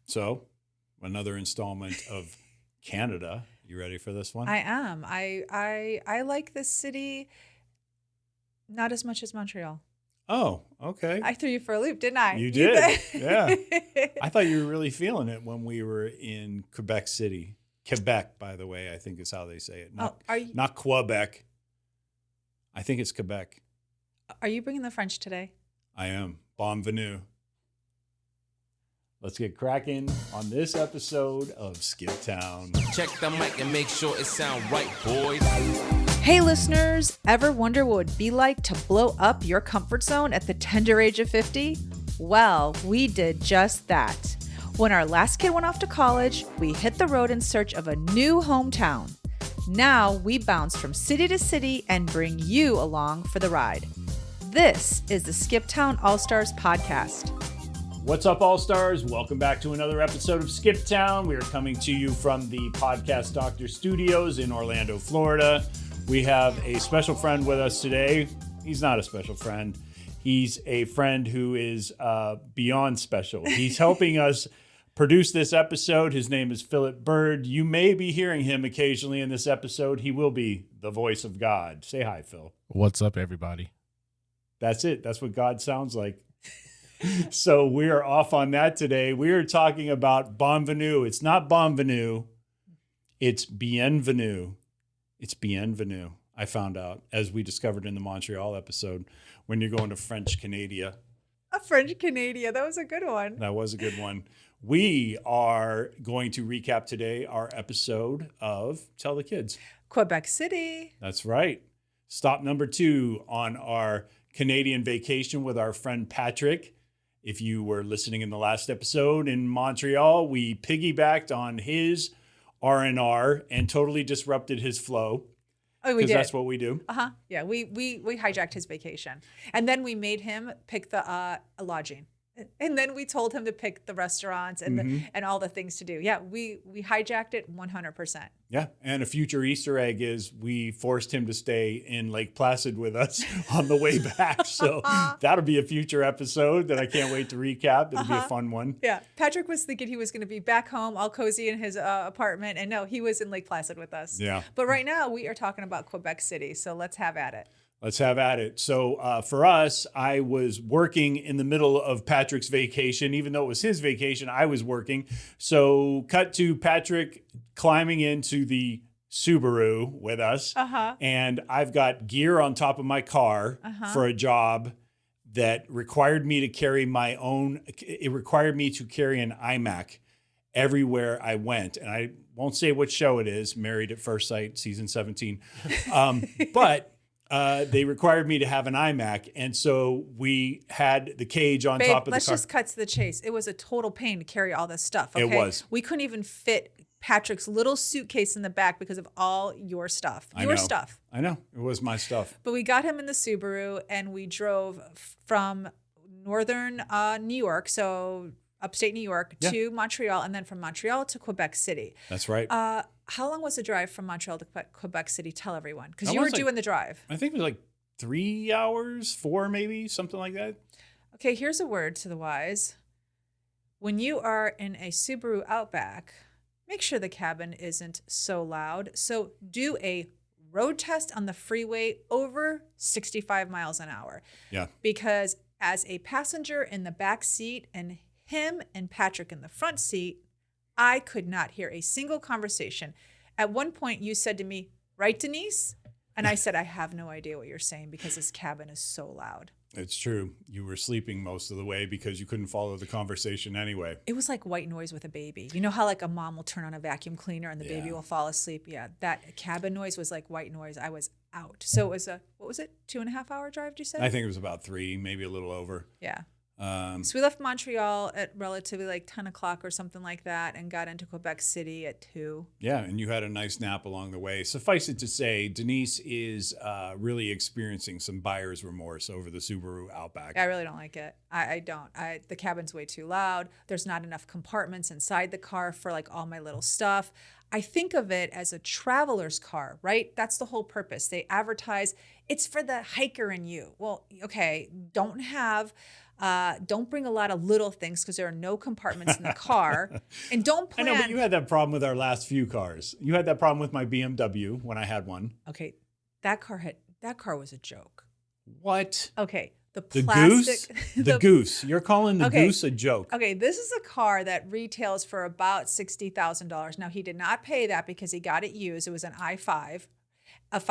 So, another installment of Canada. You ready for this one? I am. I like this city not as much as Montreal. Oh, okay. I threw you for a loop, didn't I? You did. Yeah. I thought you were really feeling it when we were in Quebec City. Quebec, by the way, I think is how they say it. Not Quebec. I think it's Quebec. Are you bringing the French today? I am. Bienvenues. Let's get cracking on this episode of Skip Town. Check the mic and make sure it sound right, boys. Hey listeners, ever wonder what it would be like to blow up your comfort zone at the tender age of 50? Well, we did just that. When our last kid went off to college, we hit the road in search of a new hometown. Now we bounce from city to city and bring you along for the ride. This is the Skip Town All-Stars podcast. What's up, All-Stars? Welcome back to another episode of Skip Town. We are coming to you from the Podcast Doctor Studios in Orlando, Florida. We have a special friend with us today. He's not a special friend. He's a friend who is beyond special. He's helping us produce this episode. His name is Philip Bird. You may be hearing him occasionally in this episode. He will be the voice of God. Say hi, Phil. What's up, everybody? That's it. That's what God sounds like. So we are off on that today. We are talking about Bienvenues. It's not Bienvenue. It's Bienvenues. It's Bienvenue, I found out, as we discovered in the Montreal episode, when you're going to French Canada. A French Canada. That was a good one. That was a good one. We are going to recap today our episode of Tell the Kids. Quebec City. That's right. Stop number 2 on our Canadian vacation with our friend Patrick. If you were listening in the last episode in Montreal, we piggybacked on his R&R and totally disrupted his flow. Oh, we did. Because that's what we do. Yeah, we hijacked his vacation. And then we made him pick the lodging. And then we told him to pick the restaurants and and all the things to do. Yeah, we hijacked it 100%. Yeah, and a future Easter egg is we forced him to stay in Lake Placid with us on the way back. So that'll be a future episode that I can't wait to recap. It'll be a fun one. Yeah, Patrick was thinking he was going to be back home, all cozy in his apartment. And no, he was in Lake Placid with us. Yeah. But right now we are talking about Quebec City. So let's have at it. Let's have at it. So for us, I was working in the middle of Patrick's vacation. Even though it was his vacation, I was working. So cut to Patrick climbing into the Subaru with us. And I've got gear on top of my car for a job that required me to carry my own. It required me to carry an iMac everywhere I went. And I won't say what show it is, Married at First Sight, season 17. But they required me to have an iMac, and so we had the cage on top of the car. Let's just cut to the chase. It was a total pain to carry all this stuff. Okay? It was. We couldn't even fit Patrick's little suitcase in the back because of all your stuff. I know. It was my stuff. But we got him in the Subaru, and we drove from northern New York, so upstate New York, to Montreal, and then from Montreal to Quebec City. That's right. How long was the drive from Montreal to Quebec City? Tell everyone, because you were doing the drive. I think it was like 3 hours, 4 maybe, something like that. Okay, here's a word to the wise. When you are in a Subaru Outback, make sure the cabin isn't so loud. So do a road test on the freeway over 65 miles an hour. Yeah. Because as a passenger in the back seat and him and Patrick in the front seat, I could not hear a single conversation. At one point, you said to me, "Right, Denise?" And I said, "I have no idea what you're saying because this cabin is so loud." It's true. You were sleeping most of the way because you couldn't follow the conversation anyway. It was like white noise with a baby. You know how like a mom will turn on a vacuum cleaner and the baby will fall asleep? Yeah, that cabin noise was like white noise. I was out. So it was what was it, 2.5 hour drive, did you say? I think it was about 3, maybe a little over. Yeah. So we left Montreal at relatively like 10 o'clock or something like that and got into Quebec City at 2. Yeah, and you had a nice nap along the way. Suffice it to say, Denise is really experiencing some buyer's remorse over the Subaru Outback. I really don't like it. I don't. The cabin's way too loud. There's not enough compartments inside the car for like all my little stuff. I think of it as a traveler's car, right? That's the whole purpose. They advertise it's for the hiker in you. Well, okay, don't have Don't bring a lot of little things because there are no compartments in the car. And don't plan. I know, but you had that problem with our last few cars. You had that problem with my BMW when I had one. Okay, that car was a joke. What? Okay, the goose? plastic. The goose. You're calling the Okay. goose a joke. Okay, this is a car that retails for about $60,000. Now, he did not pay that because he got it used. It was an i5.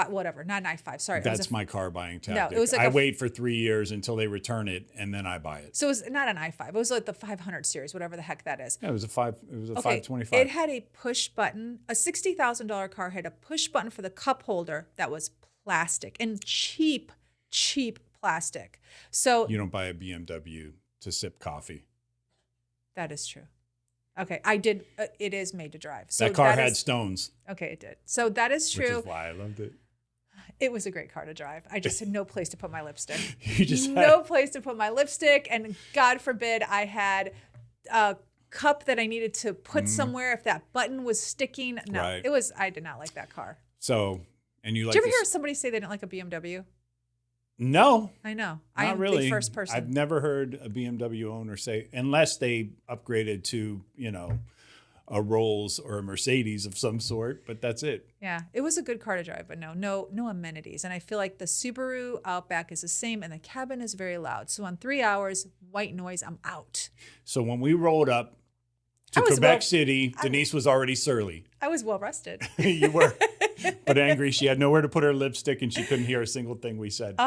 Whatever, not an i5. Sorry. That's my car buying tactic. No, it was like I wait for 3 years until they return it, and then I buy it. So it was not an i5. It was like the 500 series, whatever the heck that is. Yeah, it was a 525. It had a push button. A $60,000 car had a push button for the cup holder that was plastic and cheap plastic. So You don't buy a BMW to sip coffee. that is true. Okay, I did. It is made to drive. So That car that had is- stones, Okay, it did. So that is which true. is why I loved it. It was a great car to drive. I just had no place to put my lipstick. You just No place to put my lipstick, and God forbid I had a cup that I needed to put somewhere if that button was sticking. No, Right. I did not like that car. So, and you like Did you ever this- hear somebody say they didn't like a BMW? No, I know. not I am really. the first person. I've never heard a BMW owner say, unless they upgraded to, a Rolls or a Mercedes of some sort, but that's it. Yeah, it was a good car to drive, but no amenities. And I feel like the Subaru Outback is the same, and the cabin is very loud. So on 3 hours, white noise, I'm out. So when we rolled up to I was Quebec well- City, Denise was already surly. I was well rested. You were, but angry. She had nowhere to put her lipstick, and she couldn't hear a single thing we said.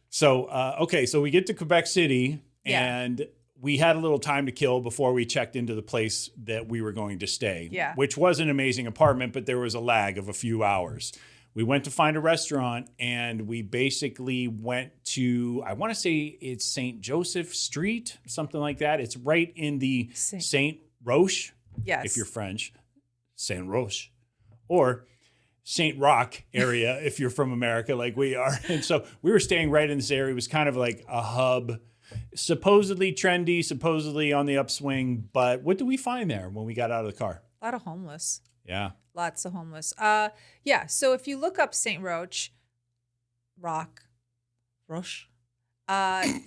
So, okay, so we get to Quebec City, Yeah. and we had a little time to kill before we checked into the place that we were going to stay, Yeah. which was an amazing apartment, but there was a lag of a few hours. We went to find a restaurant, and we basically went to, I want to say it's St. Joseph Street, something like that. It's right in the St. Roch, Yes. if you're French, St. Roch, or St. Roch area if you're from America like we are. And so we were staying right in this area. It was kind of like a hub, supposedly trendy, supposedly on the upswing. But what did we find there when we got out of the car? A lot of homeless. Yeah. Lots of homeless. Yeah. So if you look up St. Roch,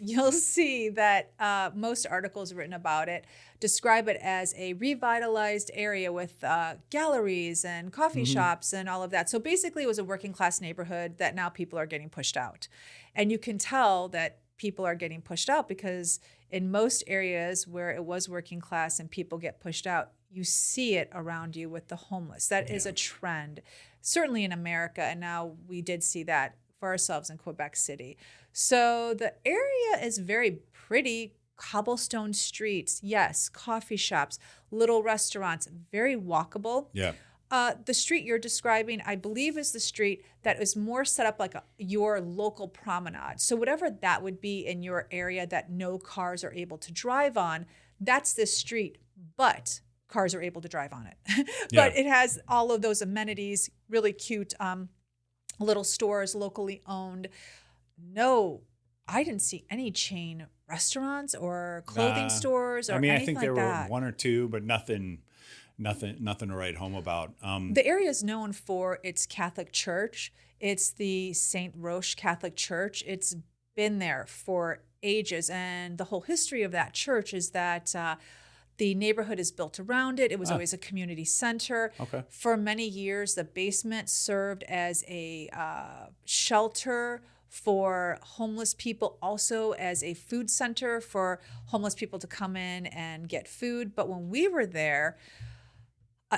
you'll see that most articles written about it describe it as a revitalized area with galleries and coffee shops and all of that. So basically it was a working class neighborhood that now people are getting pushed out. And you can tell that people are getting pushed out because in most areas where it was working class and people get pushed out, you see it around you with the homeless. That is a trend, certainly in America. And now we did see that for ourselves in Quebec City. So the area is very pretty. Cobblestone streets, yes, coffee shops, little restaurants, very walkable. Yeah. The street you're describing, I believe, is the street that is more set up like your local promenade. So whatever that would be in your area that no cars are able to drive on, that's this street, but cars are able to drive on it. But it has all of those amenities, really cute little stores, locally owned. No, I didn't see any chain restaurants or clothing stores or anything I think there like were one or two, but nothing to write home about. The area is known for its Catholic church. It's the St. Roch Catholic Church. It's been there for ages. And the whole history of that church is that the neighborhood is built around it. It was always a community center. Okay. For many years, the basement served as a shelter for homeless people, also as a food center for homeless people to come in and get food. But when we were there,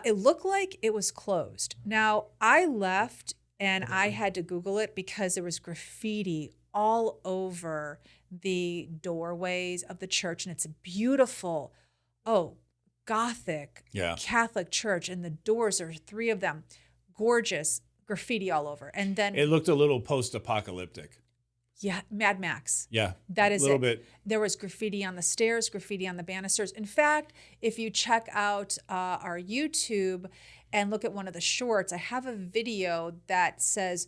it looked like it was closed. Now, I left and I had to Google it because there was graffiti all over the doorways of the church. And it's a beautiful, Gothic Catholic church. And the doors are 3 of them. Gorgeous graffiti all over. And then It looked a little post-apocalyptic. yeah, Mad Max. Yeah. That is a little it. bit. There was graffiti on the stairs, graffiti on the banisters. In fact, if you check out our YouTube and look at one of the shorts, I have a video that says,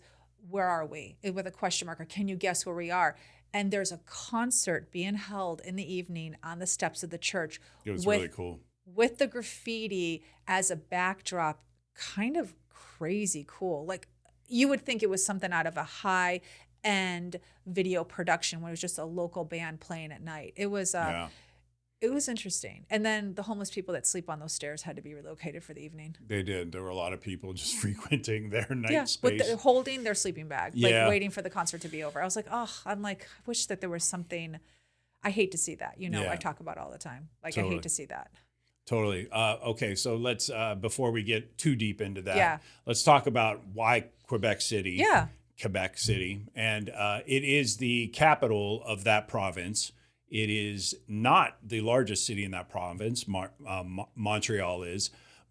"Where are we?" with a question mark, or "Can you guess where we are?" And there's a concert being held in the evening on the steps of the church. It was really cool. With the graffiti as a backdrop, kind of crazy cool. Like you would think it was something out of a high and video production when it was just a local band playing at night. It was it was interesting. And then the homeless people that sleep on those stairs had to be relocated for the evening. They did. There were a lot of people just frequenting their night Yeah, space. holding their sleeping bag, Yeah. like waiting for the concert to be over. I was like, oh, I wish that there was something. I hate to see that. Yeah. I talk about it all the time. Like, Totally. I hate to see that. Totally. Okay, so let's, before we get too deep into that, Yeah. let's talk about why Quebec City. Yeah. Quebec City. And it is the capital of that province. It is not the largest city in that province, Montreal is,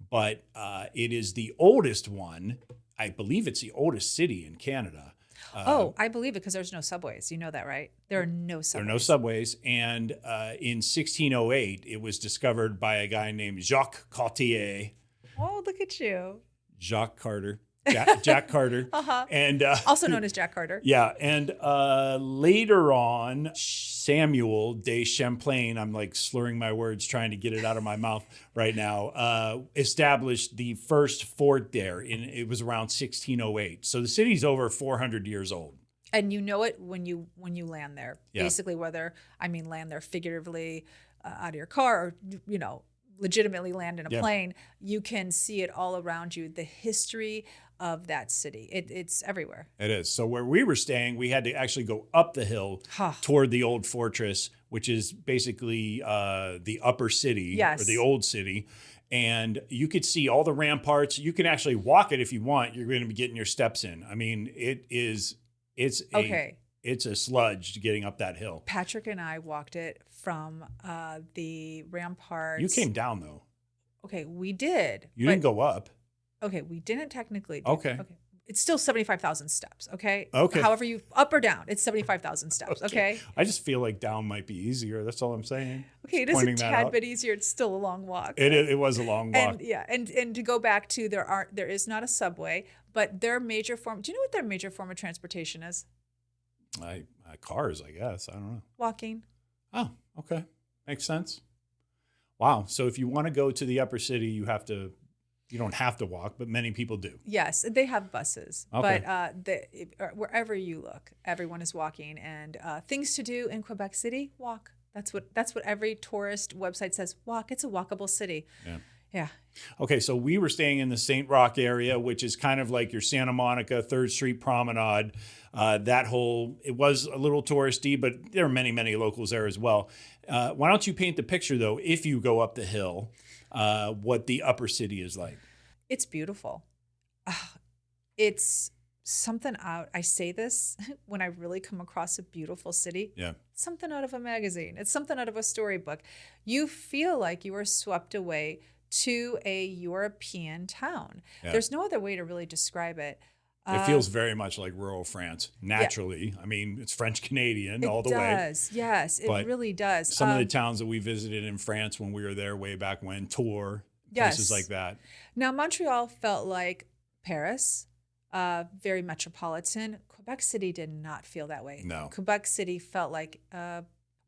but it is the oldest one. I believe it's the oldest city in Canada. I believe it because there's no subways. You know that, right? There are no subways. There are no subways. And in 1608, it was discovered by a guy named Jacques Cartier. Oh, look at you. Jack Carter. Jack Carter. And Also known as Jack Carter. yeah. And later on, Samuel de Champlain, I'm like slurring my words trying to get it out of my mouth right now, established the first fort there. It was around 1608. So the city's over 400 years old. And you know it when you land there. Yeah. Basically, land there figuratively out of your car or, legitimately land in a plane, you can see it all around you. The history of that city. It's everywhere. It is. So where we were staying, we had to actually go up the hill toward the old fortress, which is basically the Upper City or the old city. And you could see all the ramparts. You can actually walk it if you want. You're going to be getting your steps in. I mean, it's a sludge getting up that hill. Patrick and I walked it from the ramparts. You came down though. Okay, we did. You didn't go up. Okay, we didn't technically. Okay. It's still 75,000 steps, okay? Okay. However you, up or down, it's 75,000 steps, okay? I just feel like down might be easier. That's all I'm saying. Okay, it is a tad bit easier. It's still a long walk. It was a long walk. And to go back to, there is not a subway, but their major form, do you know what their major form of transportation is? Cars, I guess. I don't know. Walking. Oh, okay. Makes sense. Wow. So if you want to go to the Upper City, you don't have to walk, but many people do. Yes, they have buses, Okay. but wherever you look, everyone is walking. And things to do in Quebec City, walk. That's what every tourist website says. Walk. It's a walkable city. Yeah. Okay, so we were staying in the St. Roch area, which is kind of like your Santa Monica 3rd Street Promenade. It was a little touristy, but there are many, many locals there as well. Why don't you paint the picture, though, if you go up the hill, what the Upper City is like? It's beautiful. It's something out. I say this when I really come across a beautiful city. Yeah. Something out of a magazine. It's something out of a storybook. You feel like you are swept away to a European town. Yeah. There's no other way to really describe it. It feels very much like rural France, naturally. Yeah. I mean, it's French-Canadian all the way. It does, yes, it really does. Some of the towns that we visited in France when we were there way back when, Tours, places like that. Now, Montreal felt like Paris, very metropolitan. Quebec City did not feel that way. No. Quebec City felt like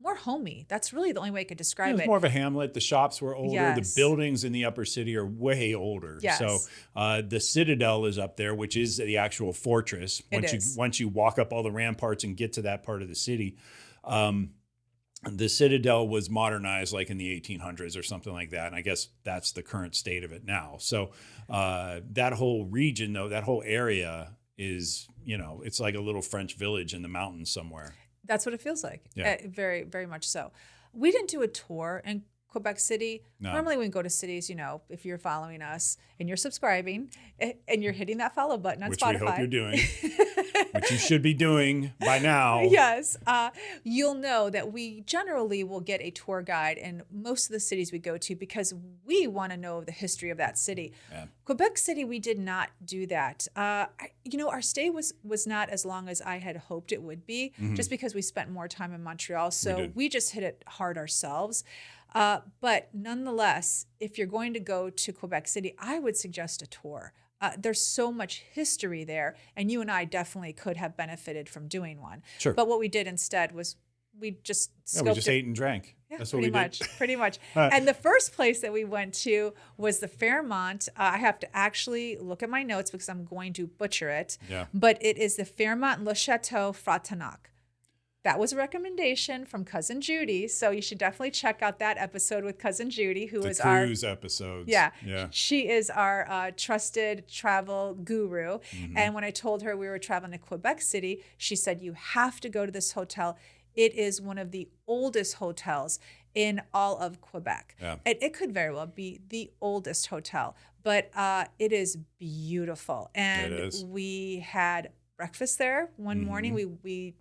more homey. That's really the only way I could describe it. It was more of a hamlet. The shops were older. Yes. The buildings in the Upper City are way older. Yes. So the Citadel is up there, which is the actual fortress. Once you walk up all the ramparts and get to that part of the city, the Citadel was modernized like in the 1800s or something like that. And I guess that's the current state of it now. So that whole region, though, that whole area is, it's like a little French village in the mountains somewhere. That's what it feels like. Yeah. Very, very much so. We didn't do a tour in Quebec City. No. Normally when we go to cities, if you're following us and you're subscribing and you're hitting that follow button on Spotify. Which we hope you're doing. Which you should be doing by now. Yes. You'll know that we generally will get a tour guide in most of the cities we go to because we want to know the history of that city. Yeah. Quebec City, we did not do that. Our stay was not as long as I had hoped it would be, just because we spent more time in Montreal. So we just hit it hard ourselves. But nonetheless, if you're going to go to Quebec City, I would suggest a tour. There's so much history there, and you and I definitely could have benefited from doing one. Sure. But what we did instead was we just ate and drank. Yeah, That's what pretty we much, did. pretty much. And the first place that we went to was the Fairmont. I have to actually look at my notes because I'm going to butcher it. Yeah. But it is the Fairmont Le Chateau Frontenac. That was a recommendation from Cousin Judy. So you should definitely check out that episode with Cousin Judy, who is our cruise episodes. Yeah. Yeah. She is our trusted travel guru. Mm-hmm. And when I told her we were traveling to Quebec City, she said, you have to go to this hotel. It is one of the oldest hotels in all of Quebec. Yeah. It could very well be the oldest hotel, but it is beautiful. And It is. we had breakfast there one morning. We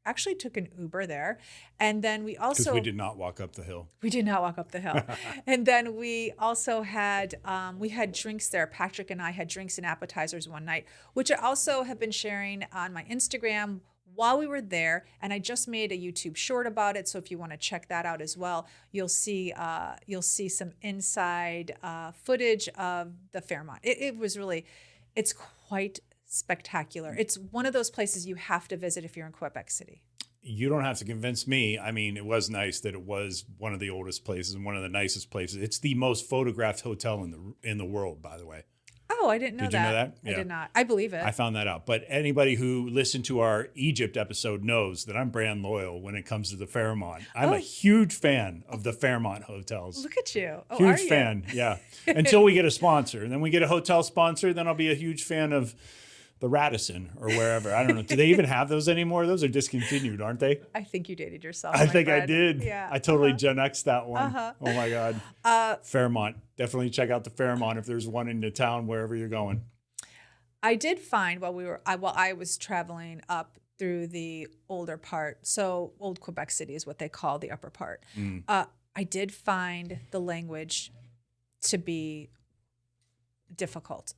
actually took an Uber there. And then we Because also... we did not walk up the hill. We did not walk up the hill. And then we also had, we had drinks there. Patrick and I had drinks and appetizers one night, which I also have been sharing on my Instagram while we were there. And I just made a YouTube short about it. So if you want to check that out as well, you'll see some inside footage of the Fairmont. It was really, it's quite spectacular. It's one of those places you have to visit if you're in Quebec City. You don't have to convince me. I mean, it was nice that it was one of the oldest places and one of the nicest places. It's the most photographed hotel in the world, by the way. Oh, I didn't know that. Did you know that? I Yeah. did not. I believe it. I found that out. But anybody who listened to our Egypt episode knows that I'm brand loyal when it comes to the Fairmont. I'm a huge fan of the Fairmont hotels. Look at you. Oh, Huge are you? fan, yeah. Until we get a sponsor. And then we get a hotel sponsor, then I'll be a huge fan of the Radisson or wherever. I don't know. Do they even have those anymore? Those are discontinued, aren't they? I think you dated yourself. I my think I friend. did. Yeah. I totally Gen X'd that one. Oh my God. Fairmont. Definitely check out the Fairmont if there's one in the town wherever you're going. I did find while I was traveling up through the older part, so old Quebec City is what they call the upper part. I did find the language to be difficult.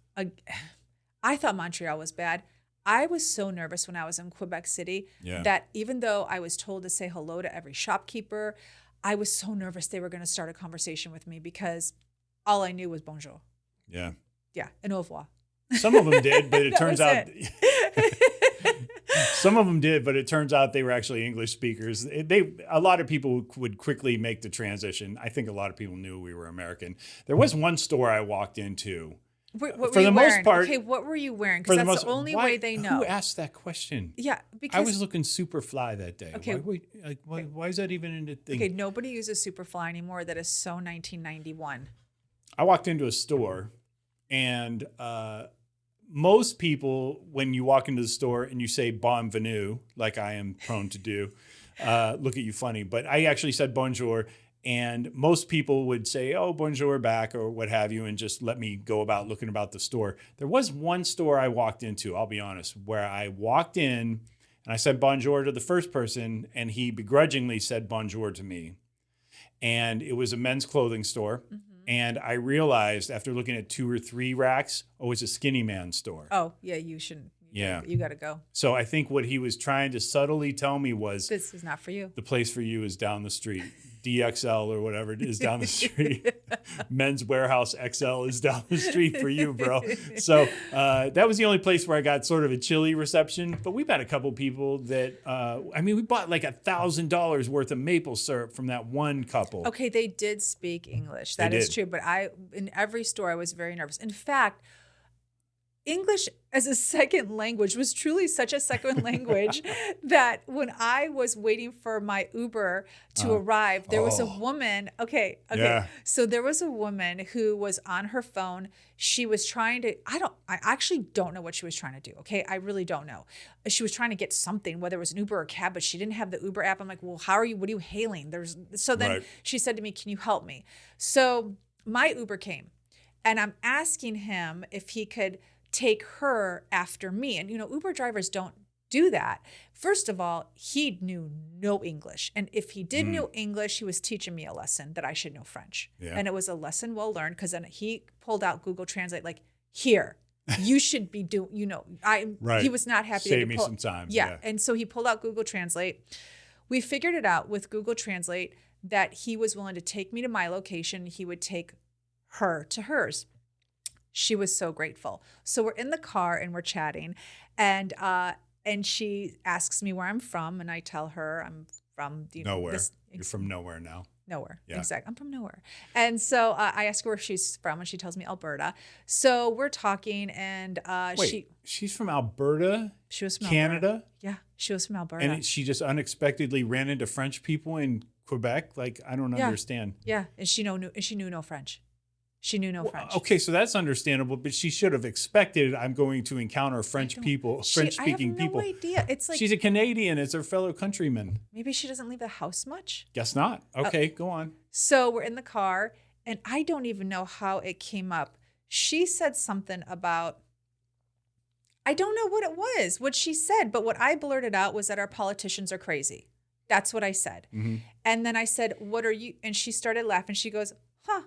I thought Montreal was bad. I was so nervous when I was in Quebec City that even though I was told to say hello to every shopkeeper, I was so nervous they were going to start a conversation with me because all I knew was bonjour. Yeah. Yeah, and au revoir. Some of them did, but it That turns was out it. some of them did, but it turns out they were actually English speakers. A lot of people would quickly make the transition. I think a lot of people knew we were American. There was one store I walked into. What For were the you most wearing? part- Okay, what were you wearing? Because that's the only way they know. Who asked that question? Yeah, I because was looking super fly that day. Okay. Why is that even in the thing? okay, nobody uses Superfly anymore. That is so 1991. I walked into a store, and most people, when you walk into the store and you say Bienvenue, like I am prone to do, look at you funny. But I actually said bonjour, and most people would say, oh, bonjour back or what have you, and just let me go about looking about the store. There was one store I walked into, I'll be honest, where I walked in and I said bonjour to the first person, and he begrudgingly said bonjour to me. And it was a men's clothing store. And I realized after looking at 2 or 3 racks, oh, it's a skinny man store. Oh, yeah, you shouldn't. Yeah. You got to go. So I think what he was trying to subtly tell me was This is not for you. the place for you is down the street. DXL or whatever it is down the street. Men's Warehouse XL is down the street for you, bro. So that was the only place where I got sort of a chilly reception. But we've had a couple people that, we bought like $1,000 worth of maple syrup from that one couple. Okay, they did speak English. That They is did. true. But in every store, I was very nervous. In fact, English as a second language was truly such a second language that when I was waiting for my Uber to arrive, there was a woman. Okay. Yeah. So there was a woman who was on her phone. She was trying to, I actually don't know what she was trying to do. Okay. I really don't know. She was trying to get something, whether it was an Uber or a cab, but she didn't have the Uber app. I'm like, well, what are you hailing? So then Right. she said to me, can you help me? So my Uber came and I'm asking him if he could take her after me. And, Uber drivers don't do that. First of all, he knew no English. And if he did know English, he was teaching me a lesson that I should know French. Yeah. And it was a lesson well learned because then he pulled out Google Translate, like, here, you should be doing, Right. He was not happy. Save to me pull, some time. Yeah. Yeah. And so he pulled out Google Translate. We figured it out with Google Translate that he was willing to take me to my location. He would take her to hers. She was so grateful. So we're in the car and we're chatting, and she asks me where I'm from, and I tell her I'm from Nowhere. this- You're from nowhere now. Nowhere. Yeah. Exactly. I'm from nowhere. And so I asked her where she's from, and she tells me Alberta. So we're talking, and Wait, she's from Alberta, she was from Canada? Alberta. Yeah, she was from Alberta. And she just unexpectedly ran into French people in Quebec? Like, I don't understand. Yeah, and she knew no French. She knew no French. Okay, so that's understandable, but she should have expected I'm going to encounter French-speaking people. I have no idea. It's like She's a Canadian. It's her fellow countrymen. maybe she doesn't leave the house much. Guess not. Okay, go on. So we're in the car, and I don't even know how it came up. She said something about, I don't know what she said, but what I blurted out was that our politicians are crazy. That's what I said. Mm-hmm. And then I said, what are you? And she started laughing. She goes, huh,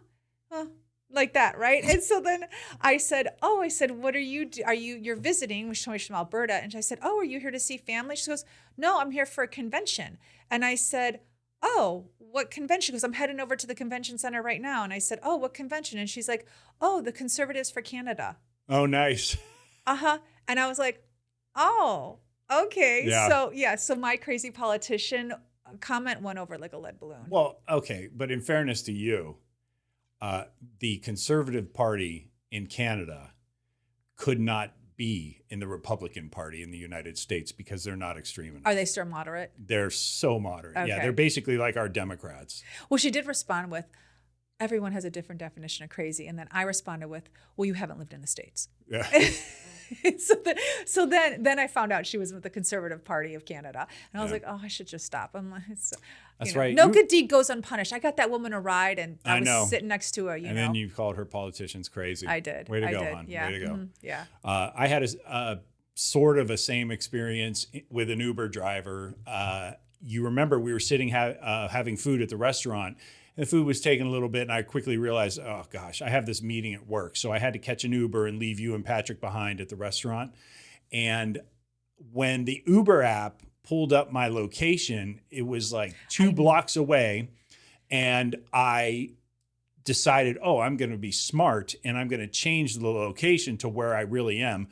like that, right? And so then I said, what are you, you're visiting? She told me she's from Alberta. And I said, oh, are you here to see family? She goes, no, I'm here for a convention. And I said, oh, what convention? She goes, I'm heading over to the convention center right now. And I said, oh, what convention? And she's like, oh, the Conservatives for Canada. Oh, nice. And I was like, oh, okay. Yeah. So my crazy politician comment went over like a lead balloon. Well, okay, but in fairness to you, the Conservative Party in Canada could not be in the Republican Party in the United States because they're not extreme enough. Are they still moderate? They're so moderate. Okay. Yeah, they're basically like our Democrats. Well, she did respond with, everyone has a different definition of crazy. And then I responded with, well, you haven't lived in the States. Yeah. So then I found out she was with the Conservative Party of Canada. And I was like, oh, I should just stop. I'm like, That's right. No good deed goes unpunished. I got that woman a ride, and I was sitting next to her, and then you called her politicians crazy. I did. Way to I go, did. hon. Yeah. Way to go. Mm-hmm. Yeah. I had a sort of a same experience with an Uber driver. You remember we were sitting having food at the restaurant. The food was taking a little bit, and I quickly realized, oh, gosh, I have this meeting at work. So I had to catch an Uber and leave you and Patrick behind at the restaurant. And when the Uber app pulled up my location, it was like 2 blocks away. And I decided, I'm going to be smart, and I'm going to change the location to where I really am.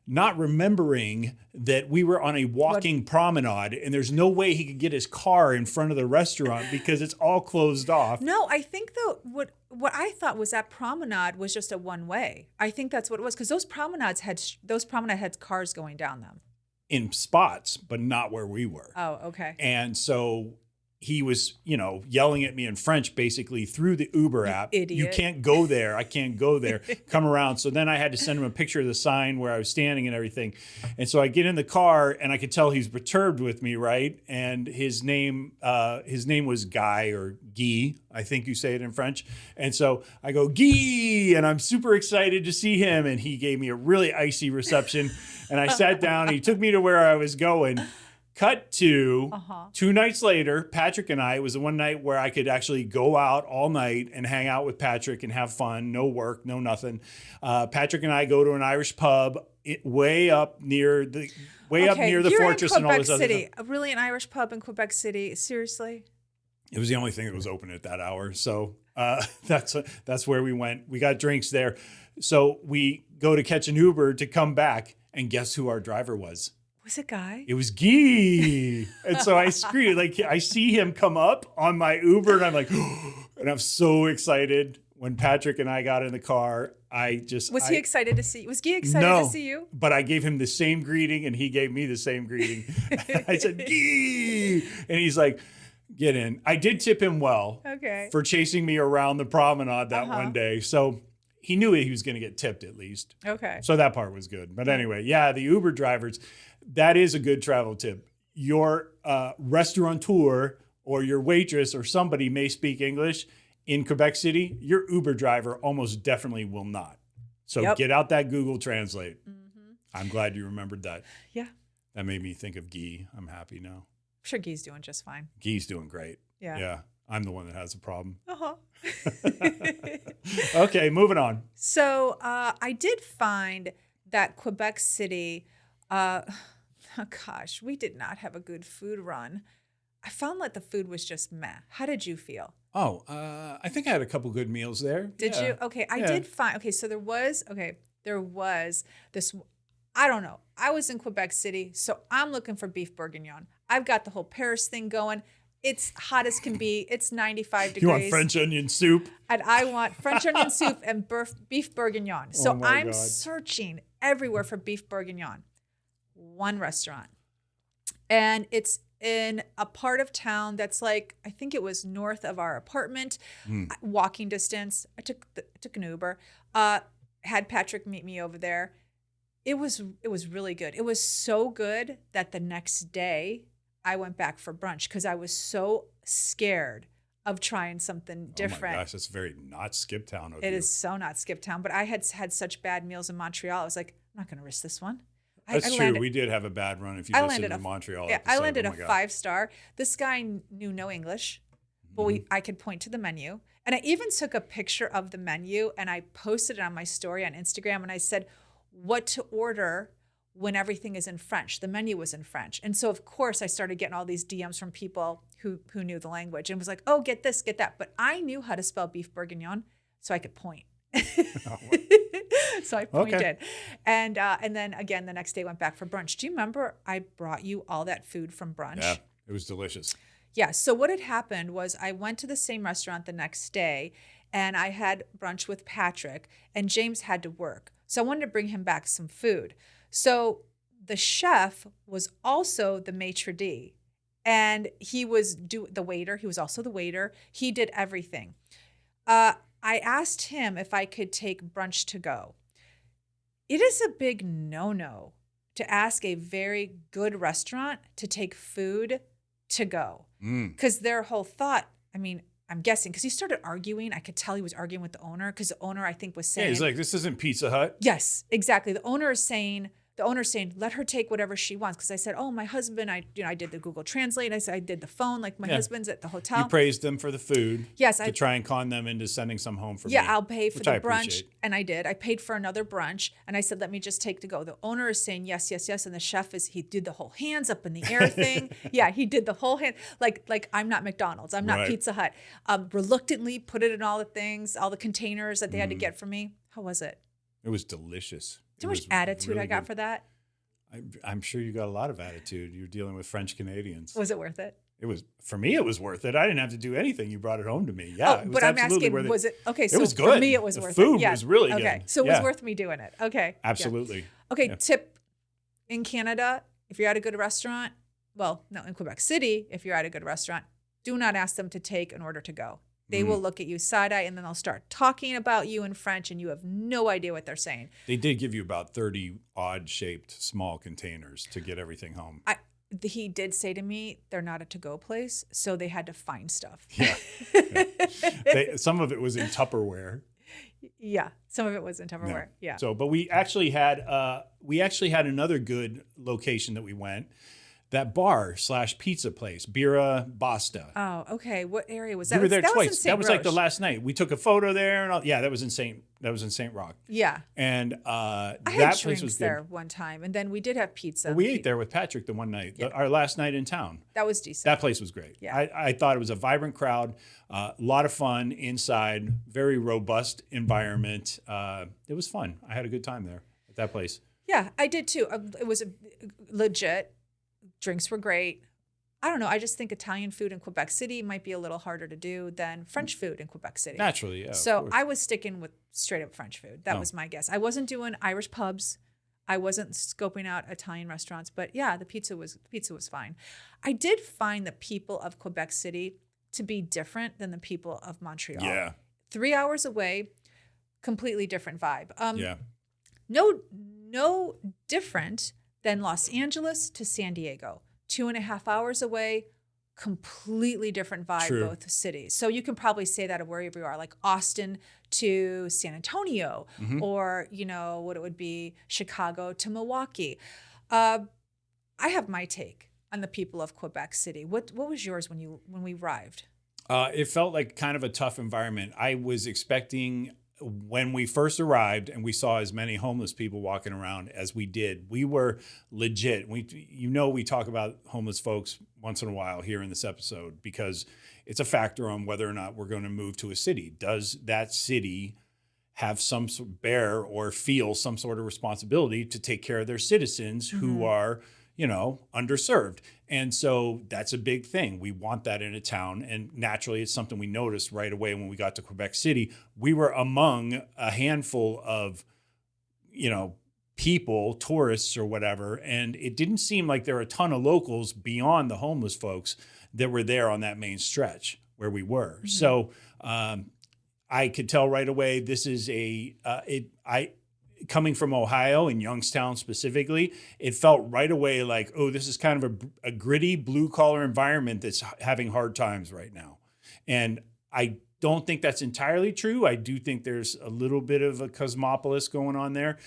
Not remembering that we were on a walking promenade, and there's no way he could get his car in front of the restaurant because it's all closed off. No, I think though what I thought was that promenade was just a one way. I think that's what it was, because those promenade had cars going down them In spots, but not where we were. Oh, okay. And so he was, yelling at me in French, basically through the Uber app. Idiot. You can't go there. I can't go there. Come around. So then I had to send him a picture of the sign where I was standing and everything. And so I get in the car, and I could tell he's perturbed with me, right? And his name was Guy, or Guy, I think you say it in French. And so I go, Guy, and I'm super excited to see him. And he gave me a really icy reception. And I sat down, and he took me to where I was going. Cut to 2 nights later, Patrick and I, it was the one night where I could actually go out all night and hang out with Patrick and have fun. No work, no nothing. Patrick and I go to an Irish pub way up near the fortress and all this other stuff. Really, an Irish pub in Quebec City? Seriously? It was the only thing that was open at that hour. So that's where we went. We got drinks there. So we go to catch an Uber to come back. And guess who our driver was? Was it Guy? It was Guy. And so I screamed, I see him come up on my Uber, and I'm like, and I'm so excited. When Patrick and I got in the car, Was he excited to see you? Was Guy excited to see you? But I gave him the same greeting, and he gave me the same greeting. I said, Guy. And he's like, get in. I did tip him well for chasing me around the promenade that one day. So he knew he was going to get tipped at least. Okay. So that part was good. But anyway, the Uber drivers, that is a good travel tip. Your restaurateur or your waitress or somebody may speak English in Quebec City. Your Uber driver almost definitely will not. So get out that Google Translate. Mm-hmm. I'm glad you remembered that. Yeah. That made me think of Guy. I'm happy now. I'm sure Guy's doing just fine. Guy's doing great. Yeah. Yeah. I'm the one that has a problem. Uh-huh. Okay, moving on. So I did find that Quebec City, we did not have a good food run. I found that the food was just meh. How did you feel? Oh, I think I had a couple good meals there. Did you? Okay, I did find, so there was this, I don't know. I was in Quebec City, so I'm looking for beef bourguignon. I've got the whole Paris thing going. It's hot as can be. It's 95 degrees. You want French onion soup? And I want French onion soup and beef bourguignon. So I'm searching everywhere for beef bourguignon. One restaurant. And it's in a part of town that's like, I think it was north of our apartment, walking distance. I took an Uber, had Patrick meet me over there. It was really good. It was so good that the next day I went back for brunch because I was so scared of trying something different. Oh my gosh, that's very not Skip Town of you. It is so not Skip Town, but I had such bad meals in Montreal. I was like, I'm not going to risk this one. That's true. We did have a bad run if you listened to the Montreal episode. I landed a 5-star. This guy knew no English, but I could point to the menu. And I even took a picture of the menu and I posted it on my story on Instagram and I said, what to order when everything is in French. The menu was in French. And so, of course, I started getting all these DMs from people who knew the language and was like, oh, get this, get that. But I knew how to spell beef bourguignon, so I could point. So I pointed. Okay. And then, again, the next day went back for brunch. Do you remember I brought you all that food from brunch? Yeah, it was delicious. Yeah. So what had happened was I went to the same restaurant the next day, and I had brunch with Patrick, and James had to work. So I wanted to bring him back some food. So the chef was also the maitre d', and he was the waiter. He was also the waiter. He did everything. I asked him if I could take brunch to go. It is a big no-no to ask a very good restaurant to take food to go. Because their whole thought, I mean, I'm guessing, because he started arguing. I could tell he was arguing with the owner because the owner, I think, was saying. Yeah, he's like, this isn't Pizza Hut. Yes, exactly. The owner is saying, let her take whatever she wants. Because I said, oh, my husband, I did the Google Translate. I said, I did the phone. Like my husband's at the hotel. You praised them for the food. Yes. To try and con them into sending some home for me. Yeah, I'll pay for the brunch. And I did. I paid for another brunch. And I said, let me just take to go. The owner is saying, yes, yes, yes. And the chef he did the whole hands up in the air thing. Yeah, he did the whole hand. Like I'm not McDonald's. I'm not Pizza Hut. Reluctantly put it in all the things, all the containers that they had to get for me. How was it? It was delicious. Do you know how much attitude really I got for that? I'm sure you got a lot of attitude. You're dealing with French Canadians. Was it worth it? It was, for me, it was worth it. I didn't have to do anything. You brought it home to me. Yeah. Oh, but I'm asking, was it, okay, so it was good. For me, it was worth it. The food was really good. Okay, so it was worth me doing it. Okay. Absolutely. Yeah. Okay, tip in Canada, if you're at a good restaurant, in Quebec City, if you're at a good restaurant, do not ask them to take an order to go. They will look at you side-eye, and then they'll start talking about you in French, and you have no idea what they're saying. They did give you about 30 odd-shaped small containers to get everything home. He did say to me, they're not a to-go place, so they had to find stuff. Yeah. Some of it was in Tupperware. Yeah, some of it was in Tupperware. Yeah. So, but we actually had another good location that we went. That bar/pizza place, Bira Basta. Oh, okay. What area was that? You were there twice. Was that was like the last night. We took a photo there, and all. Yeah, that was in Saint Roch. Yeah. And I that had place was there good. one time, and then we did have pizza. Well, we ate there with Patrick the one night, Yeah. Our last night in town. That was decent. That place was great. Yeah. I thought it was a vibrant crowd, a lot of fun inside, very robust environment. It was fun. I had a good time there at that place. Yeah, I did too. It was legit. Drinks were great. I don't know. I just think Italian food in Quebec City might be a little harder to do than French food in Quebec City. Naturally, yeah. So I was sticking with straight up French food. That was my guess. I wasn't doing Irish pubs. I wasn't scoping out Italian restaurants. But yeah, the pizza was fine. I did find the people of Quebec City to be different than the people of Montreal. Yeah. 3 hours away, completely different vibe. Yeah. No different than Los Angeles to San Diego. 2.5 hours away, completely different vibe, True. Both cities. So you can probably say that of wherever you are, like Austin to San Antonio, or, what it would be, Chicago to Milwaukee. I have my take on the people of Quebec City. What was yours when we arrived? It felt like kind of a tough environment. I was expecting, when we first arrived and we saw as many homeless people walking around as we did, we were legit. We talk about homeless folks once in a while here in this episode because it's a factor on whether or not we're going to move to a city. Does that city have bear or feel some sort of responsibility to take care of their citizens who are, underserved. And so that's a big thing. We want that in a town. And naturally, it's something we noticed right away when we got to Quebec City. We were among a handful of, people, tourists or whatever. And it didn't seem like there were a ton of locals beyond the homeless folks that were there on that main stretch where we were. Mm-hmm. So I could tell right away, this is coming from Ohio and Youngstown specifically, it felt right away like, oh, this is kind of a gritty blue collar environment that's having hard times right now. And I don't think that's entirely true. I do think there's a little bit of a cosmopolis going on there,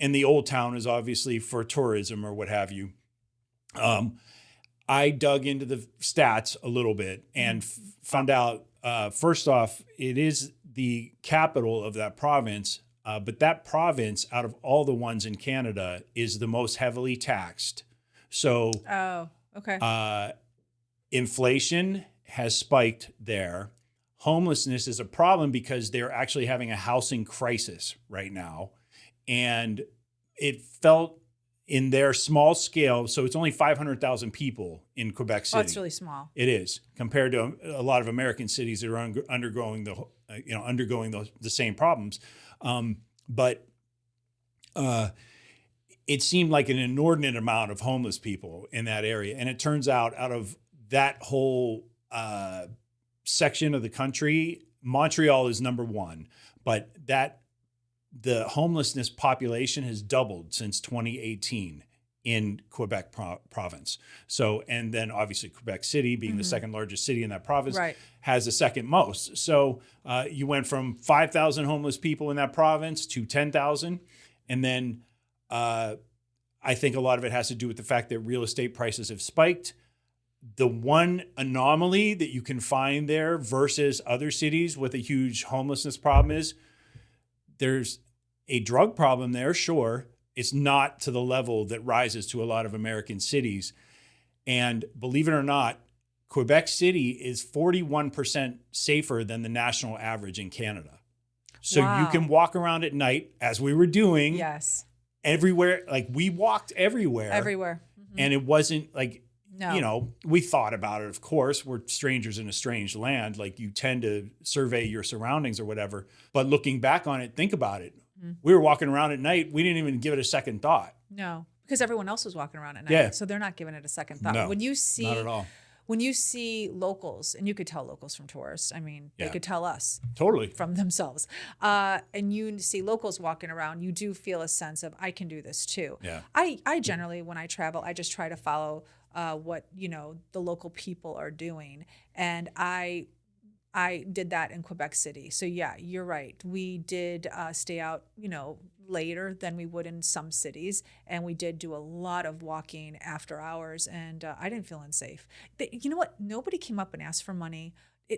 and the old town is obviously for tourism or what have you. I dug into the stats a little bit and found out, first off, it is the capital of that province. But that province, out of all the ones in Canada, is the most heavily taxed. So, inflation has spiked there. Homelessness is a problem because they're actually having a housing crisis right now. And it felt in their small scale, so it's only 500,000 people in Quebec City. Oh, it's really small. It is, compared to a lot of American cities that are undergoing the same problems. But it seemed like an inordinate amount of homeless people in that area. And it turns out of that whole section of the country, Montreal is number one, but the homelessness population has doubled since 2018 in Quebec province. So, and then obviously Quebec City being the second largest city in that province has the second most. So you went from 5,000 homeless people in that province to 10,000. And then I think a lot of it has to do with the fact that real estate prices have spiked. The one anomaly that you can find there versus other cities with a huge homelessness problem is there's a drug problem there, sure. It's not to the level that rises to a lot of American cities. And believe it or not, Quebec City is 41% safer than the national average in Canada. So you can walk around at night, as we were doing. Yes. Everywhere. Like, we walked everywhere. Mm-hmm. And it wasn't like, we thought about it, of course. We're strangers in a strange land. Like, you tend to survey your surroundings or whatever. But looking back on it, think about it. We were walking around at night. We didn't even give it a second thought. No, because everyone else was walking around at night. Yeah. So they're not giving it a second thought. No, when you see, not at all. When you see locals, and you could tell locals from tourists, I mean, they could tell us totally from themselves. And you see locals walking around, you do feel a sense of, I can do this too. Yeah. I generally, when I travel, I just try to follow what, the local people are doing. And I did that in Quebec City. So yeah, you're right. We did stay out, later than we would in some cities. And we did do a lot of walking after hours, and I didn't feel unsafe. You know what? Nobody came up and asked for money.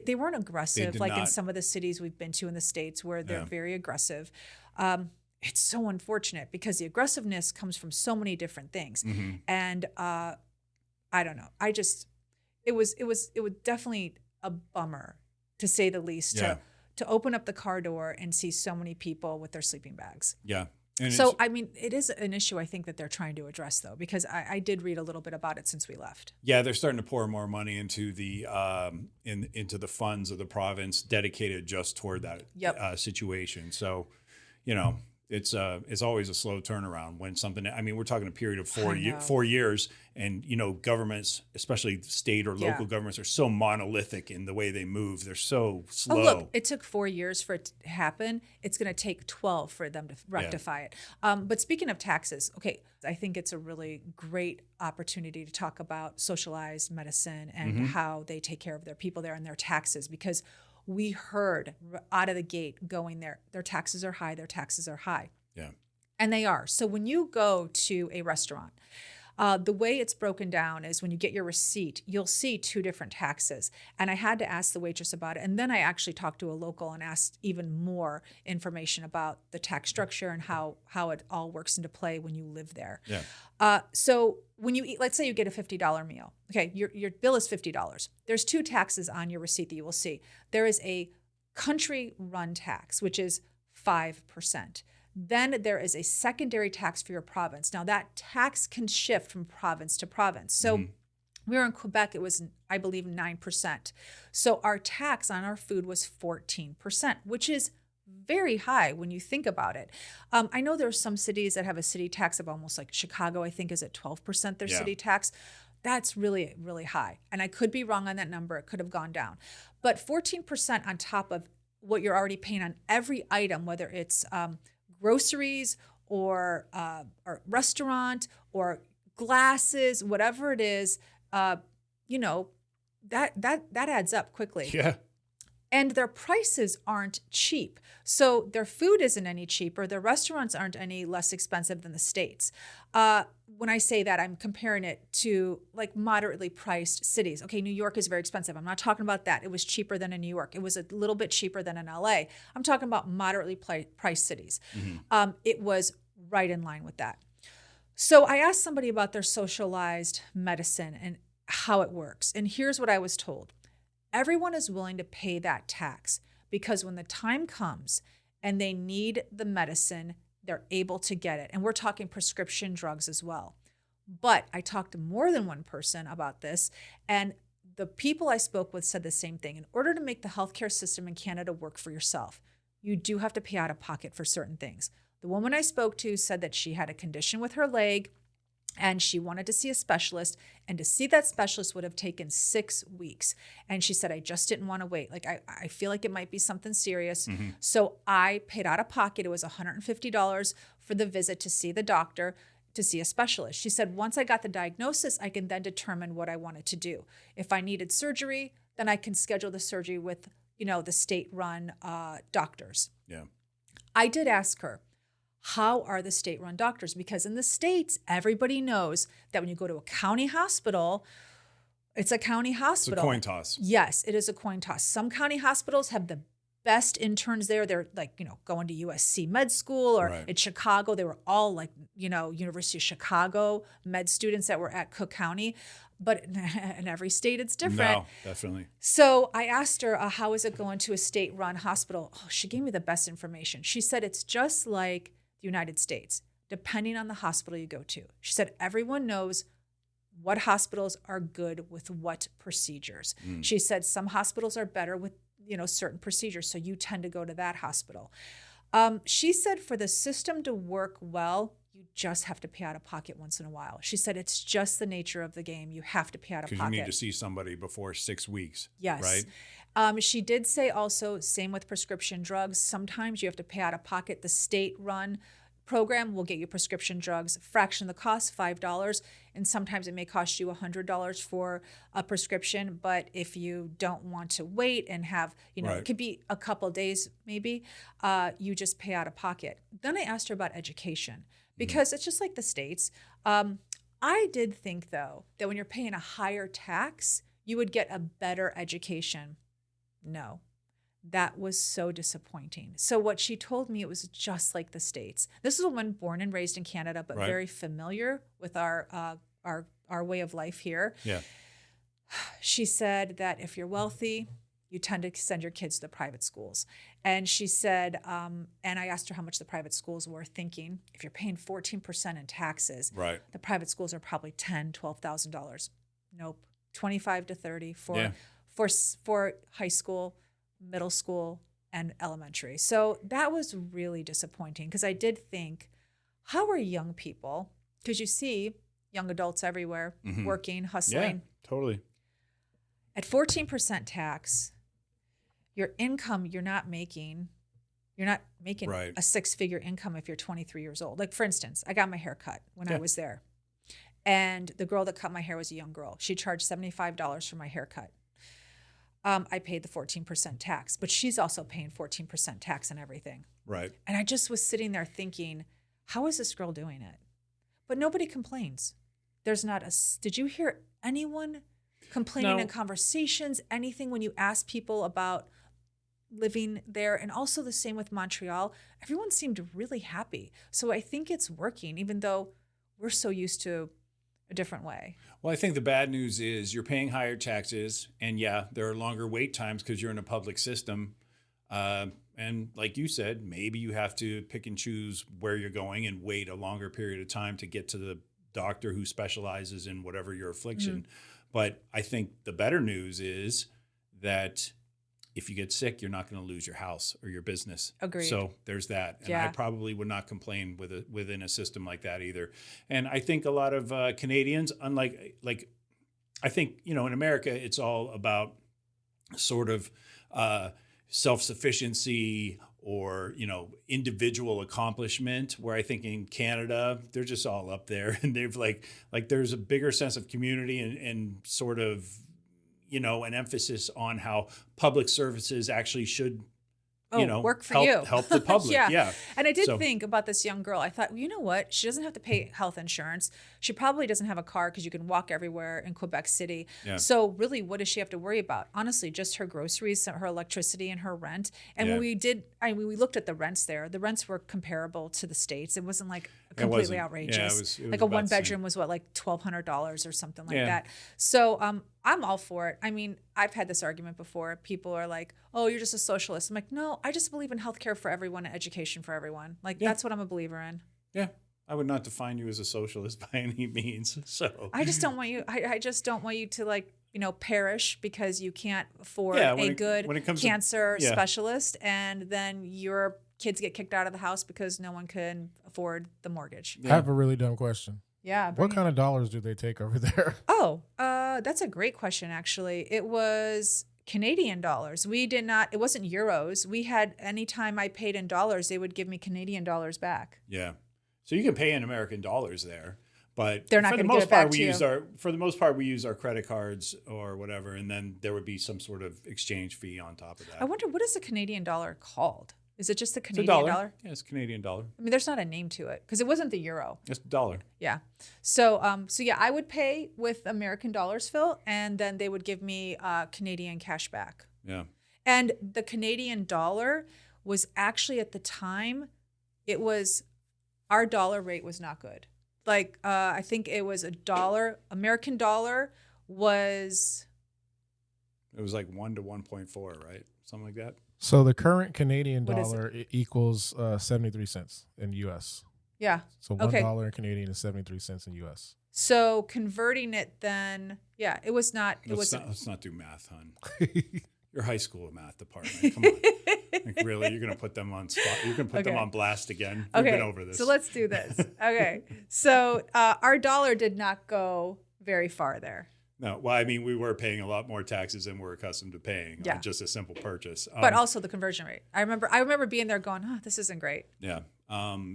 They weren't aggressive like in some of the cities we've been to in the States where they're very aggressive. It's so unfortunate because the aggressiveness comes from so many different things. Mm-hmm. And I don't know. It was definitely a bummer, to say the least, to open up the car door and see so many people with their sleeping bags. Yeah. And so, I mean, it is an issue I think that they're trying to address, though, because I did read a little bit about it since we left. Yeah, they're starting to pour more money into the into the funds of the province dedicated just toward that situation. So, it's always a slow turnaround when something. I mean, we're talking a period of 4 years, and governments, especially state or local governments, are so monolithic in the way they move. They're so slow. Oh, look, it took 4 years for it to happen. It's going to take 12 for them to rectify it. But speaking of taxes, okay, I think it's a really great opportunity to talk about socialized medicine and how they take care of their people there and their taxes, because we heard out of the gate going there, their taxes are high, their taxes are high. Yeah. And they are. So when you go to a restaurant, the way it's broken down is when you get your receipt, you'll see 2 different taxes. And I had to ask the waitress about it. And then I actually talked to a local and asked even more information about the tax structure and how it all works into play when you live there. Yeah. So when you eat, let's say you get a $50 meal. Okay, your bill is $50. There's 2 taxes on your receipt that you will see. There is a country run tax, which is 5%. Then there is a secondary tax for your province. Now that tax can shift from province to province. So we were in Quebec, it was, I believe, 9%. So our tax on our food was 14%, which is very high when you think about it. I know there are some cities that have a city tax of almost like Chicago, I think is at 12% their city tax. That's really, really high. And I could be wrong on that number. It could have gone down. But 14% on top of what you're already paying on every item, whether it's groceries or restaurant or glasses, whatever it is, you know, that adds up quickly. Yeah. And their prices aren't cheap. So their food isn't any cheaper. Their restaurants aren't any less expensive than the States. When I say that, I'm comparing it to like moderately priced cities. Okay, New York is very expensive. I'm not talking about that. It was cheaper than in New York. It was a little bit cheaper than in LA. I'm talking about moderately priced cities. It was right in line with that. So I asked somebody about their socialized medicine and how it works. And here's what I was told. Everyone is willing to pay that tax because when the time comes and they need the medicine, they're able to get it. And we're talking prescription drugs as well. But I talked to more than one person about this, and the people I spoke with said the same thing. In order to make the healthcare system in Canada work for yourself, you do have to pay out of pocket for certain things. The woman I spoke to said that she had a condition with her leg, and she wanted to see a specialist, and to see that specialist would have taken 6 weeks. And she said, I just didn't want to wait. Like, I feel like it might be something serious. So I paid out of pocket. It was $150 for the visit to see the doctor, to see a specialist. She said, once I got the diagnosis, I can then determine what I wanted to do. If I needed surgery, then I can schedule the surgery with, you know, the state-run doctors. Yeah. I did ask her, how are the state-run doctors? Because in the States, everybody knows that when you go to a county hospital, it's a county hospital. It's a coin toss. Yes, it is a coin toss. Some county hospitals have the best interns there. They're like, you know, going to USC med school, or Right. in Chicago, they were all like, you know, University of Chicago med students that were at Cook County. But in every state, it's different. No, definitely. So I asked her, how is it going to a state-run hospital? Oh, she gave me the best information. She said it's just like the United States, depending on the hospital you go to. She said everyone knows what hospitals are good with what procedures. She said some hospitals are better with, you know, certain procedures, so you tend to go to that hospital. She said for the system to work well, you just have to pay out of pocket once in a while. She said it's just the nature of the game. You have to pay out of pocket. Because you need to see somebody before 6 weeks. Yes. Right? She did say also, same with prescription drugs. Sometimes you have to pay out of pocket. The state-run program will get you prescription drugs, fraction of the cost, $5. And sometimes it may cost you $100 for a prescription. But if you don't want to wait and have, you know, Right. it could be a couple days maybe, you just pay out of pocket. Then I asked her about education, because it's just like the States. I did think, though, that when you're paying a higher tax, you would get a better education. No, that was so disappointing. So what she told me, it was just like the States. This is a woman born and raised in Canada, but Right. very familiar with our way of life here. Yeah. She said that if you're wealthy, you tend to send your kids to the private schools. And she said, and I asked her how much the private schools were, thinking if you're paying 14% in taxes, Right. the private schools are probably $10,000, $12,000. Nope, 25 to 30 for high school, middle school, and elementary. So that was really disappointing, because I did think, how are young people, because you see young adults everywhere working, hustling. Yeah, totally. At 14% tax, your income, you're not making Right. a six-figure income if you're 23 years old. Like, for instance, I got my hair cut when I Yeah. was there. And the girl that cut my hair was a young girl. She charged $75 for my haircut. I paid the 14% tax, but she's also paying 14% tax on everything. Right. And I just was sitting there thinking, how is this girl doing it? But nobody complains. There's not did you hear anyone complaining No. in conversations, anything when you ask people about living there? And also the same with Montreal. Everyone seemed really happy. So I think it's working, even though we're so used to a different way. Well, I think the bad news is you're paying higher taxes, and yeah, there are longer wait times because you're in a public system. And like you said, maybe you have to pick and choose where you're going and wait a longer period of time to get to the doctor who specializes in whatever your affliction. But I think the better news is that if you get sick, you're not going to lose your house or your business. Agreed. So there's that. And I probably would not complain within a system like that either. And I think a lot of Canadians, unlike, I think, in America, it's all about sort of self-sufficiency or, individual accomplishment, where I think in Canada, they're just all up there, and they've like there's a bigger sense of community and sort of, an emphasis on how public services actually should, work for help the public. Yeah. And I did think about this young girl. I thought, well, you know what? She doesn't have to pay health insurance. She probably doesn't have a car because you can walk everywhere in Quebec City. Yeah. So really, what does she have to worry about? Honestly, just her groceries, her electricity, and her rent. And when we looked at the rents there, the rents were comparable to the States. It wasn't like completely outrageous. Yeah, it was like a one bedroom was like $1,200 or something like that. So I'm all for it. I mean, I've had this argument before. People are like, oh, you're just a socialist. I'm like, no, I just believe in healthcare for everyone and education for everyone. That's what I'm a believer in. Yeah. I would not define you as a socialist by any means. So I just don't want you. I just don't want you to perish because you can't afford a good cancer specialist, and then your kids get kicked out of the house because no one can afford the mortgage. I have a really dumb question. Yeah. What kind of dollars do they take over there? Oh, that's a great question, actually. It was Canadian dollars. We did not, it wasn't euros. We had, anytime I paid in dollars, they would give me Canadian dollars back. Yeah. So you can pay in American dollars there, but they're not going to give it back to you. For the most part, we use our credit cards or whatever, and then there would be some sort of exchange fee on top of that. I wonder, what is the Canadian dollar called? Is it just the Canadian dollar? Yeah, it's Canadian dollar. I mean, there's not a name to it because it wasn't the euro. It's dollar. Yeah. So I would pay with American dollars, Phil, and then they would give me Canadian cash back. Yeah. And the Canadian dollar was actually, at the time, our dollar rate was not good. I think it was American dollar was... It was like 1 to 1.4, right? Something like that. So the current Canadian dollar equals 73 cents in U.S. Yeah. So $1 in Canadian is 73 cents in U.S. So converting it then, it was not. Let's not do math, hon. Your high school math department. Come on. Really, you're going to put them on spot. You're going to put them on blast again. We've been over this. So let's do this. Okay. So our dollar did not go very far there. No, well, I mean, we were paying a lot more taxes than we're accustomed to paying on just a simple purchase. But also the conversion rate. I remember being there going, oh, this isn't great. Yeah.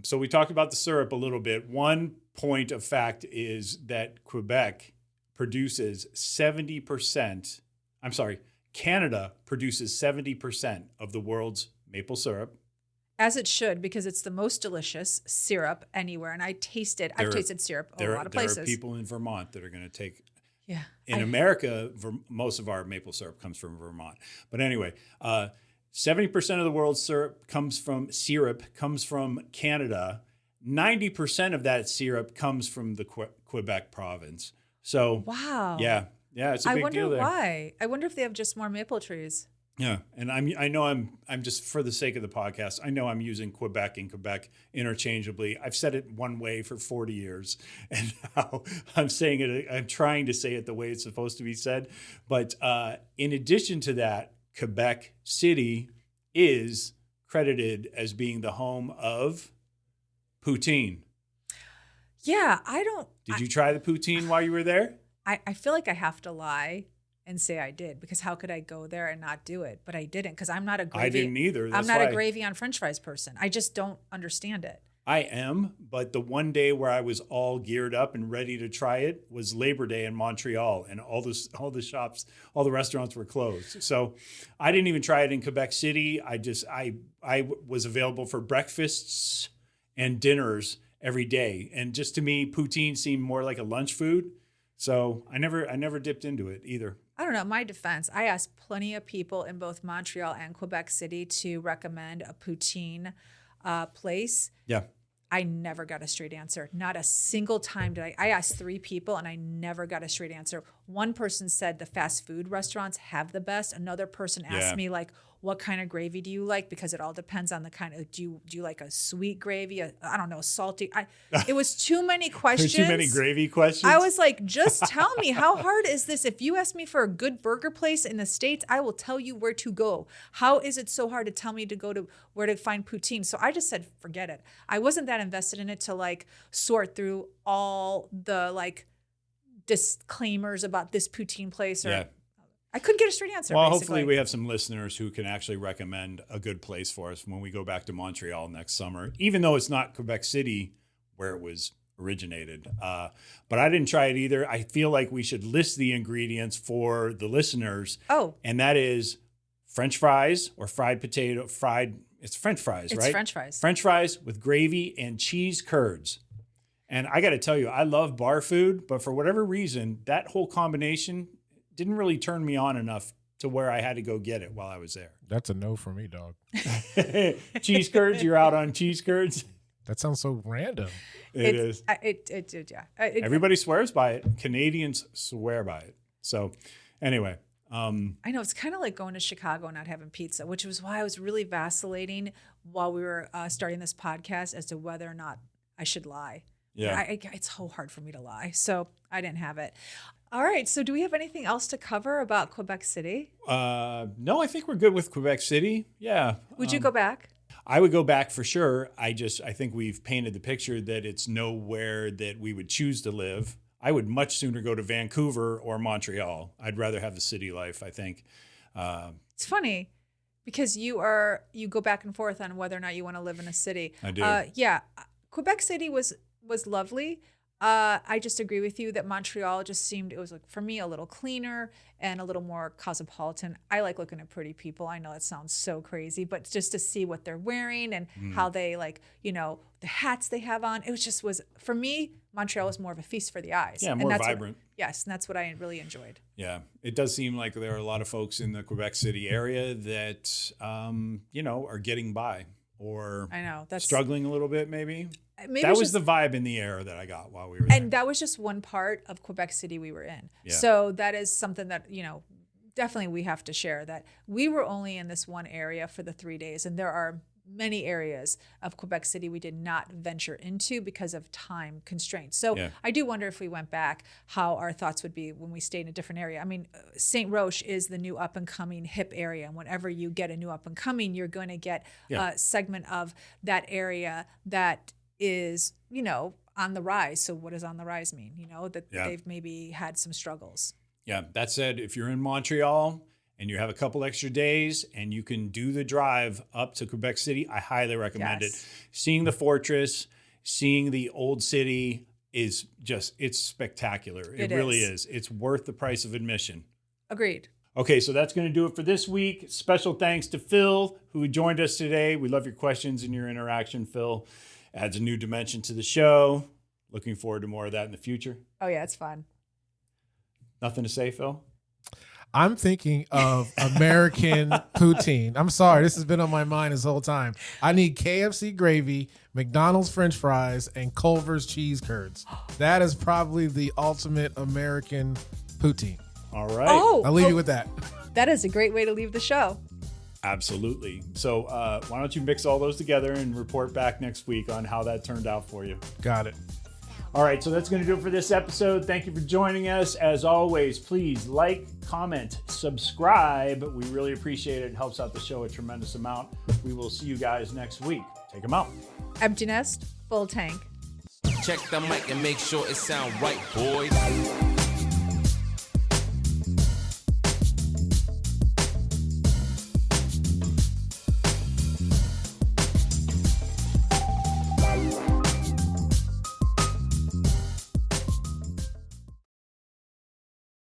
So we talked about the syrup a little bit. One point of fact is that Quebec produces 70%. I'm sorry, Canada produces 70% of the world's maple syrup. As it should, because it's the most delicious syrup anywhere. And I've tasted syrup a lot of places. There are people in Vermont that are going to take... Yeah. In America, most of our maple syrup comes from Vermont. But anyway, 70% of the world's syrup comes from Canada. 90% of that syrup comes from the Quebec province. So wow. Yeah, it's a big deal there. I wonder why. I wonder if they have just more maple trees. Yeah, and I'm just, for the sake of the podcast, I know I'm using Quebec and Quebec interchangeably. I've said it one way for 40 years, and now I'm trying to say it the way it's supposed to be said. But in addition to that, Quebec City is credited as being the home of poutine. Yeah, Did you try the poutine while you were there? I feel like I have to lie and say I did, because how could I go there and not do it? But I didn't, because I'm not a gravy. I didn't either. I'm not a gravy on French fries person. I just don't understand it. I am, but the one day where I was all geared up and ready to try it was Labor Day in Montreal, and all the shops, all the restaurants were closed. So I didn't even try it in Quebec City. I was available for breakfasts and dinners every day, and just to me, poutine seemed more like a lunch food. So I never dipped into it either. I don't know. My defense, I asked plenty of people in both Montreal and Quebec City to recommend a poutine place. Yeah. I never got a straight answer. Not a single time did I asked 3 people and I never got a straight answer. One person said the fast food restaurants have the best. Another person asked me, like, what kind of gravy do you like? Because it all depends on the kind of, do you like a sweet gravy? I don't know, salty. It was too many questions. There's too many gravy questions. I was like, just tell me, how hard is this? If you ask me for a good burger place in the States, I will tell you where to go. How is it so hard to tell me to go to where to find poutine? So I just said, forget it. I wasn't that invested in it to like sort through all the like disclaimers about this poutine place, or I couldn't get a straight answer. Well, basically. hopefully we have some listeners who can actually recommend a good place for us when we go back to Montreal next summer, even though it's not Quebec City where it was originated. But I didn't try it either. I feel like we should list the ingredients for the listeners. Oh. And that is French fries or fried potato, it's French fries, right? It's French fries. French fries with gravy and cheese curds. And I got to tell you, I love bar food, but for whatever reason, that whole combination didn't really turn me on enough to where I had to go get it while I was there. That's a no for me, dog. Cheese curds, you're out on cheese curds? That sounds so random. It is. Yeah. Everybody swears by it. Canadians swear by it. So anyway. I know, it's kind of like going to Chicago and not having pizza, which was why I was really vacillating while we were starting this podcast as to whether or not I should lie. Yeah. It's so hard for me to lie. So I didn't have it. All right. So do we have anything else to cover about Quebec City? No, I think we're good with Quebec City. Yeah. Would you go back? I would go back for sure. I think we've painted the picture that it's nowhere that we would choose to live. I would much sooner go to Vancouver or Montreal. I'd rather have the city life, I think. It's funny because you go back and forth on whether or not you want to live in a city. I do. Yeah. Quebec City was lovely. I just agree with you that Montreal just seemed, it was like, for me, a little cleaner and a little more cosmopolitan. I like looking at pretty people. I know it sounds so crazy, but just to see what they're wearing and how they like, the hats they have on, for me, Montreal was more of a feast for the eyes. Yeah, more vibrant. Yes, and that's what I really enjoyed. Yeah, it does seem like there are a lot of folks in the Quebec City area that, are getting by or I know, that's struggling a little bit maybe. Maybe that was the vibe in the air that I got while we were there. And that was just one part of Quebec City we were in. Yeah. So that is something that, definitely we have to share, that we were only in this one area for the 3 days. And there are many areas of Quebec City we did not venture into because of time constraints. So I do wonder if we went back, how our thoughts would be when we stayed in a different area. I mean, St. Roch is the new up and coming hip area. And whenever you get a new up and coming, you're going to get a segment of that area that is, on the rise. So what does on the rise mean? That they've maybe had some struggles. Yeah. That said, if you're in Montreal and you have a couple extra days and you can do the drive up to Quebec City, I highly recommend it. Seeing the fortress, seeing the old city is it's spectacular. It really is. It's worth the price of admission. Agreed. Okay, so that's going to do it for this week. Special thanks to Phil, who joined us today. We love your questions and your interaction, Phil. Adds a new dimension to the show. Looking forward to more of that in the future. Oh, yeah, it's fun. Nothing to say, Phil? I'm thinking of American poutine. I'm sorry, this has been on my mind this whole time. I need KFC gravy, McDonald's French fries, and Culver's cheese curds. That is probably the ultimate American poutine. All right. I'll leave you with that. That is a great way to leave the show. Absolutely. So why don't you mix all those together and report back next week on how that turned out for you. Got it. All right, so that's going to do it for this episode. Thank you for joining us. As always, please like, comment, subscribe. We really appreciate it. It helps out the show a tremendous amount. We will see you guys next week. Take them out. Empty nest, full tank. Check the mic and make sure it sound right, boys.